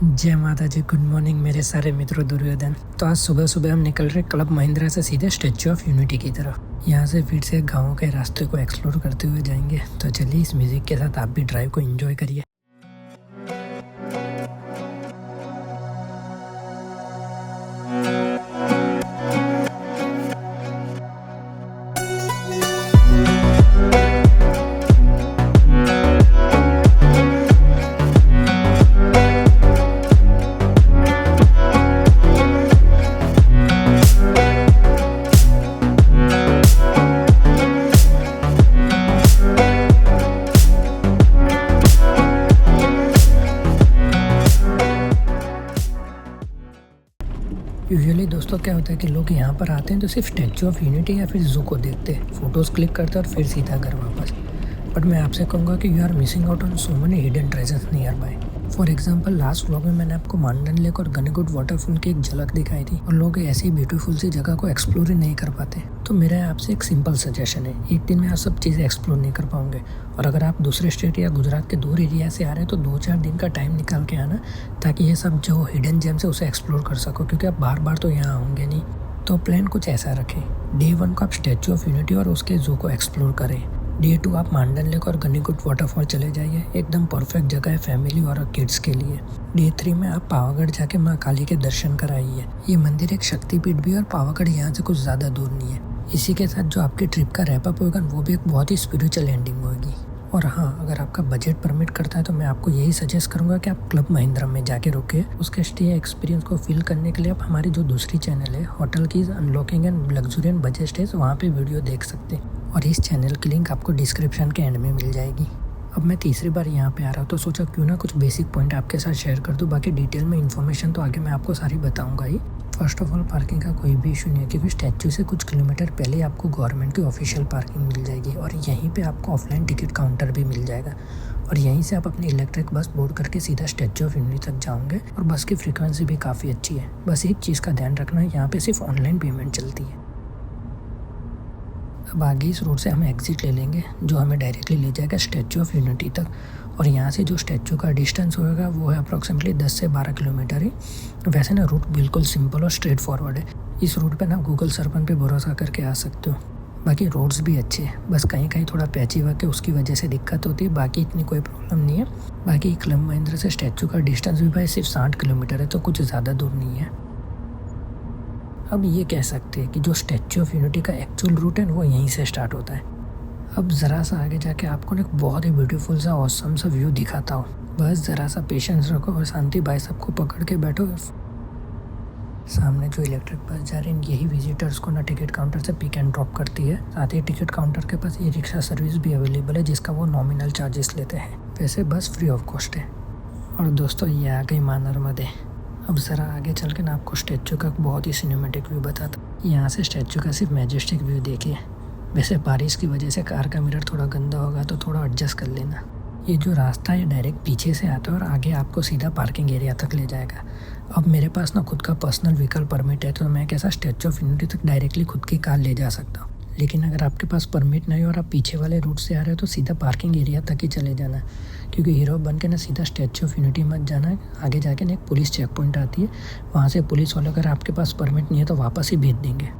जय माता जी। Good morning मेरे सारे मित्रों दुर्योधन। तो आज सुबह सुबह हम निकल रहे क्लब महिंद्रा से सीधे स्टैच्यू ऑफ यूनिटी की तरफ। यहाँ से फिर से गाँव के रास्ते को एक्सप्लोर करते हुए जाएंगे। तो चलिए इस म्यूजिक के साथ आप भी ड्राइव को एंजॉय करिए। यूजुअली दोस्तों क्या होता है कि लोग यहाँ पर आते हैं तो सिर्फ स्टैच्यू ऑफ यूनिटी या फिर जू को देखते हैं, फोटोज़ क्लिक करते हैं और फिर सीधा घर वापस। बट मैं आपसे कहूँगा कि you are missing out on so many hidden treasures nearby. For example last vlog में मैंने आपको मांडन लेक और गनीगुट वाटरफॉल की एक झलक दिखाई थी और लोग ऐसी ब्यूटीफुल सी जगह को एक्सप्लोर ही नहीं कर पाते। तो मेरा आपसे एक सिंपल सजेशन है, एक दिन में आप सब चीज़ें एक्सप्लोर नहीं कर पाओगे। और अगर आप दूसरे स्टेट या गुजरात के दूर एरिया से आ रहे हैं तो 2-4 दिन का टाइम निकाल के आना, ताकि ये सब जो हिडन जेम्स है उसे एक्सप्लोर कर सको, क्योंकि आप बार बार तो यहाँ होंगे नहीं। तो प्लान कुछ ऐसा रखें, डे 1 को आप स्टैच्यू ऑफ यूनिटी और उसके जू को एक्सप्लोर करें। डे 2 आप मांडन लेक और गनीगुट वाटरफॉल चले जाइए, एकदम परफेक्ट जगह है फैमिली और किड्स के लिए। डे 3 में आप पावागढ़ जाके माँ काली के दर्शन कराइए। ये मंदिर एक शक्तिपीठ भी है और पावागढ़ यहाँ से कुछ ज़्यादा दूर नहीं है। इसी के साथ जो आपकी ट्रिप का रैप अप होगा वो भी एक बहुत ही स्पिरिचुअल एंडिंग होगी। और हाँ, अगर आपका बजट परमिट करता है तो मैं आपको यही सजेस्ट करूंगा कि आप क्लब महिंद्रा में जाके रुके। उसके स्टे एक्सपीरियंस को फील करने के लिए आप हमारी जो दूसरी चैनल है hotel keys unlocking and luxurious budget stage, वहाँ पे वीडियो देख सकते हैं और इस चैनल की लिंक आपको डिस्क्रिप्शन के एंड में मिल जाएगी। अब मैं तीसरी बार यहाँ पे आ रहा हूँ तो सोचा क्यों ना कुछ बेसिक पॉइंट आपके साथ शेयर कर दूँ। बाकी डिटेल में इन्फॉर्मेशन तो आगे मैं आपको सारी बताऊँगा ही। फर्स्ट ऑफ ऑल पार्किंग का कोई भी इशू नहीं है, क्योंकि स्टैच्यू से कुछ किलोमीटर पहले आपको गवर्नमेंट की ऑफिशियल पार्किंग मिल जाएगी और यहीं पे आपको ऑफलाइन टिकट काउंटर भी मिल जाएगा। और यहीं से आप अपनी इलेक्ट्रिक बस बोर्ड करके सीधा स्टैच्यू ऑफ यूनिटी तक जाओगे और बस की फ्रीक्वेंसी भी काफ़ी अच्छी है। बस एक चीज़ का ध्यान रखना है, यहाँ पे सिर्फ ऑनलाइन पेमेंट चलती है। अब आगे इस रोड से हम एग्जिट ले लेंगे जो हमें डायरेक्टली ले जाएगा स्टैच्यू ऑफ यूनिटी तक। और यहाँ से जो स्टैच्यू का डिस्टेंस होगा वो है अप्रॉक्सीमेटली 10 से 12 किलोमीटर ही। वैसे ना रूट बिल्कुल सिंपल और स्ट्रेट फॉरवर्ड है। इस रूट पे ना गूगल सरपन पे भरोसा करके आ सकते हो। बाकी रोड्स भी अच्छे हैं, बस कहीं कहीं थोड़ा पैची वर्क है उसकी वजह से दिक्कत होती है, बाकी इतनी कोई प्रॉब्लम नहीं है। बाकी क्लब महिंद्रा से स्टैच्यू का डिस्टेंस भी भाई सिर्फ 60 किलोमीटर है, तो कुछ ज़्यादा दूर नहीं है। अब ये कह सकते हैं कि जो स्टैच्यू ऑफ यूनिटी का एक्चुअल रूट है वो यहीं से स्टार्ट होता है। अब ज़रा सा आगे जाके आपको एक बहुत ही ब्यूटीफुल सा ऑसम सा व्यू दिखाता हूँ। बस ज़रा सा पेशेंस रखो और शांति भाई सबको पकड़ के बैठो। सामने जो इलेक्ट्रिक बस जा रही है यही विजिटर्स को ना टिकट काउंटर से पिक एंड ड्रॉप करती है। साथ ही टिकट काउंटर के पास ई रिक्शा सर्विस भी अवेलेबल है, जिसका वो नॉमिनल चार्जेस लेते हैं। वैसे बस फ्री ऑफ कॉस्ट है। और दोस्तों ये आ गई मां नर्मदे। अब ज़रा आगे चल के ना आपको स्टैच्यू का बहुत ही सिनेमेटिक व्यू बताता। यहाँ से स्टैच्यू का सिर्फ मैजेस्टिक व्यू देखिए। वैसे बारिश की वजह से कार का मिरर थोड़ा गंदा होगा तो थोड़ा एडजस्ट कर लेना। ये जो रास्ता है डायरेक्ट पीछे से आता है और आगे आपको सीधा पार्किंग एरिया तक ले जाएगा। अब मेरे पास ना खुद का पर्सनल व्हीकल परमिट है तो मैं कैसा स्टैच्यू ऑफ यूनिटी तक डायरेक्टली खुद की कार ले जा सकता हूँ। लेकिन अगर आपके पास परमिट नहीं और आप पीछे वाले रूट से आ रहे हो तो सीधा पार्किंग एरिया तक ही चले जाना, क्योंकि हीरो बन के ना सीधा स्टैच्यू ऑफ यूनिटी मत जाना। आगे जाके ना एक पुलिस चेक पॉइंट आती है, वहाँ से पुलिस वाले अगर आपके पास परमिट नहीं है तो वापस ही भेज देंगे।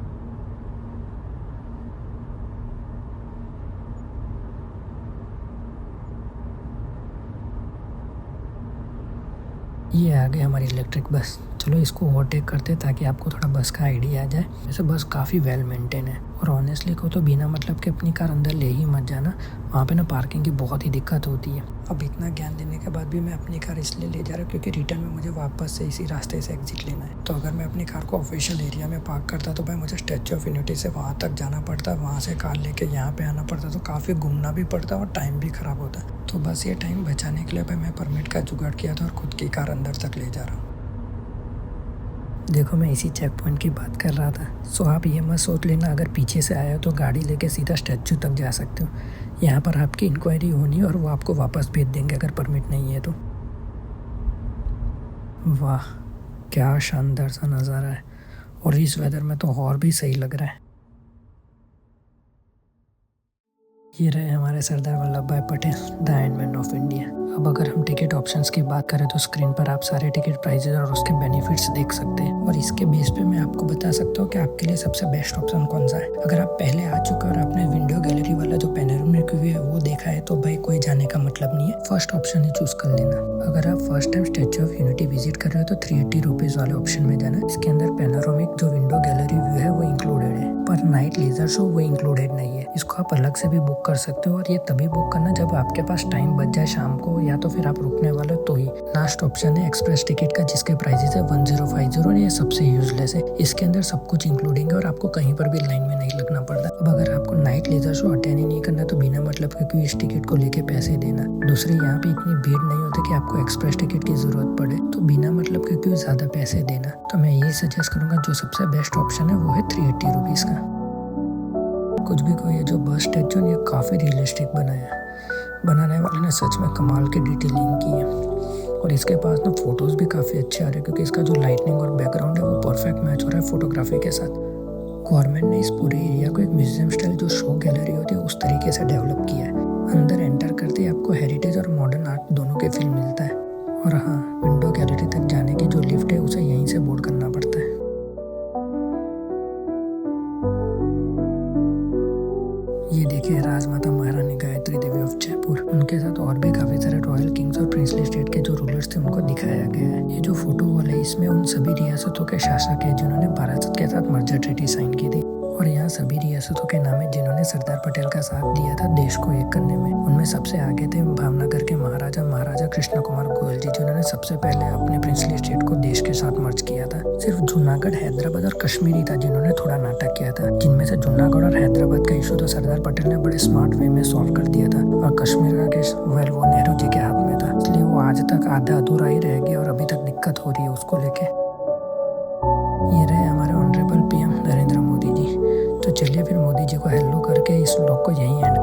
ये आ गई हमारी इलेक्ट्रिक बस। चलो इसको ओवरटेक करते ताकि आपको थोड़ा बस का आइडिया आ जाए। वैसे बस काफ़ी वेल मेंटेन है और ऑनेस्टली को तो बिना मतलब के अपनी कार अंदर ले ही मत जाना, वहाँ पे ना पार्किंग की बहुत ही दिक्कत होती है। अब इतना ज्ञान देने के बाद भी मैं अपनी कार इसलिए ले जा रहा हूँ क्योंकि रिटर्न में मुझे वापस से इसी रास्ते से एग्जिट लेना है। तो अगर मैं अपनी कार को ऑफिशियल एरिया में पार्क करता तो भाई मुझे स्टैच्यू ऑफ यूनिटी से वहाँ तक जाना पड़ता, वहाँ से कार लेके यहाँ पे आना पड़ता, तो काफ़ी घूमना भी पड़ता और टाइम भी ख़राब होता। तो बस ये टाइम बचाने के लिए भाई मैं परमिट का जुगाड़ किया था और खुद की कार अंदर तक ले जा रहा हूँ। देखो मैं इसी चेक पॉइंट की बात कर रहा था। सो आप ये मत सोच लेना अगर पीछे से आया हो तो गाड़ी लेके सीधा स्टैच्यू तक जा सकते हो। यहाँ पर आपकी इंक्वायरी होनी और वो आपको वापस भेज देंगे अगर परमिट नहीं है तो। वाह क्या शानदार सा नज़ारा है, और इस वेदर में तो और भी सही लग रहा है। ये रहे हमारे सरदार वल्लभ भाई Patel, the iron man of India. अब अगर हम टिकट ऑप्शंस की बात करें तो स्क्रीन पर आप सारे टिकट प्राइजेस और उसके बेनिफिट्स देख सकते हैं, और इसके बेस पे मैं आपको बता सकता हूँ कि आपके लिए सबसे बेस्ट ऑप्शन कौन सा है। अगर आप पहले आ चुके और आपने विंडो गैलरी वाला जो पैनोरामिक व्यू है वो देखा है तो भाई कोई जाने का मतलब नहीं है, फर्स्ट ऑप्शन ही चूज कर लेना। अगर आप first time statue of unity visit कर रहे हो तो 380 रुपीज वाले ऑप्शन में जाना। इसके अंदर पैनोरामिक जो विंडो गैलरी व्यू है वो इंक्लूडेड है, पर नाइट लेजर शो वो इंक्लूडेड नहीं है। इसको आप अलग से भी बुक कर सकते हो, और ये तभी बुक करना जब आपके पास टाइम बच जाए शाम को, या तो फिर आप रुकने वाले तो ही। लास्ट ऑप्शन है एक्सप्रेस टिकट का, जिसके प्राइसेस है 1050, और ये सबसे यूजलेस है। इसके अंदर सब कुछ इंक्लूडिंग है और आपको कहीं पर भी लाइन में नहीं लगना पड़ता। अब अगर आपको नाइट लेजर शो अटेंड ही नहीं करना तो बिना मतलब के इस टिकट को लेके पैसे देना। दूसरी, यहाँ पे इतनी भीड़ नहीं होती कि आपको एक्सप्रेस टिकट की जरूरत पड़े, तो बिना मतलब के क्यों ज्यादा पैसे देना। तो मैं यही सजेस्ट करूंगा, जो सबसे बेस्ट ऑप्शन है वो है 380 रुपीज का। कुछ भी कहो, ये जो बस स्टैचू है ये काफ़ी रियलिस्टिक बनाया है। बनाने वाले ने सच में कमाल की डिटेलिंग की है, और इसके पास ना फोटोज भी काफ़ी अच्छे आ रहे हैं, क्योंकि इसका जो लाइटनिंग और बैकग्राउंड है वो परफेक्ट मैच हो रहा है फोटोग्राफी के साथ। गवर्नमेंट ने इस पूरे एरिया को एक म्यूजियम स्टाइल जो शो गैलरी होती है उस तरीके से डेवलप किया है। अंदर एंटर करते ही आपको हेरिटेज और मॉडर्न आर्ट दोनों के फील मिलता है। और हाँ, विंडो गैलरी तक जाने की जो लिफ्ट है उसे यहीं से बोर्ड करना पड़ता है। ये देखिए राजमाता महारानी गायत्री देवी ऑफ जयपुर, उनके साथ और भी काफी सारे रॉयल किंग्स और प्रिंसली स्टेट के जो रूलर्स थे उनको दिखाया गया है। ये जो फोटो वॉल है इसमें उन सभी रियासतों के शासक है जिन्होंने भारत के साथ मर्जर ट्रीटी साइन की थी, और यहाँ सभी रियासतों के नाम है जिन्होंने सरदार पटेल का साथ दिया था देश को एक करने में। उनमें सबसे आगे थे भावनगर के महाराजा कृष्ण कुमार गोयल जी, जिन्होंने सबसे पहले अपने प्रिंसली स्टेट को देश के साथ मर्ज किया था। सिर्फ जूनागढ़, हैदराबाद और कश्मीर ही था जिन्होंने थोड़ा नाटक किया था, जिनमें से जूनागढ़ और हैदराबाद का इशू तो सरदार पटेल ने बड़े स्मार्ट वे में सॉल्व कर दिया था, और कश्मीर का केस वेल वो नेहरू जी के हाथ में था, इसलिए वो आज तक आधा अधूरा ही रह गया और अभी तक दिक्कत हो रही है उसको लेके। ये रहे हमारे ऑनरेबल पीएम नरेंद्र मोदी जी। तो चलिए फिर मोदी जी को हेलो करके इस व्लॉग को यहीं एंड